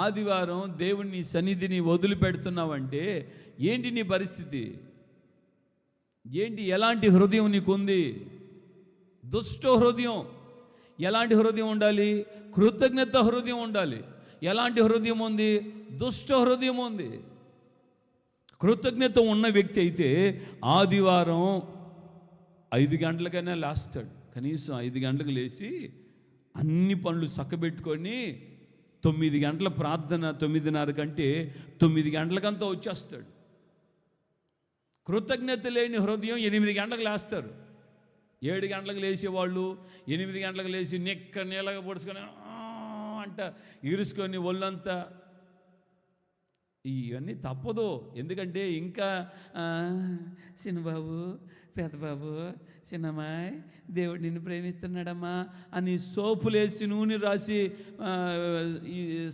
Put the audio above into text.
ఆదివారం దేవుని సన్నిధిని వదిలిపెడుతున్నావంటే ఏంటి నీ పరిస్థితి? ఏంటి? ఎలాంటి హృదయం నీకుంది? దుష్ట హృదయం. ఎలాంటి హృదయం ఉండాలి? కృతజ్ఞత హృదయం ఉండాలి. ఎలాంటి హృదయం ఉంది? దుష్ట హృదయం ఉంది. కృతజ్ఞత ఉన్న వ్యక్తి అయితే ఆదివారం 5 గంటలకైనా లేస్తాడు. కనీసం 5 గంటలకు లేచి అన్ని పనులు చక్కబెట్టుకొని 9 గంటల ప్రార్థన, 9:30 కంటే 9 గంటలకంతా వచ్చేస్తాడు. కృతజ్ఞత లేని హృదయం 8 గంటలకు లేస్తారు. 7 గంటలకు లేచేవాళ్ళు 8 గంటలకు లేచి నీళ్ళగా పొడుచుకొని అంట ఈరుసుకొని ఒళ్ళంతా. ఇవన్నీ తప్పదు. ఎందుకంటే ఇంకా చిన్నబాబు, పెద్దబాబు, చిన్నమ్మాయి, దేవుడు నిన్ను ప్రేమిస్తున్నాడమ్మా అని సోపులేసి నూనె రాసి ఈ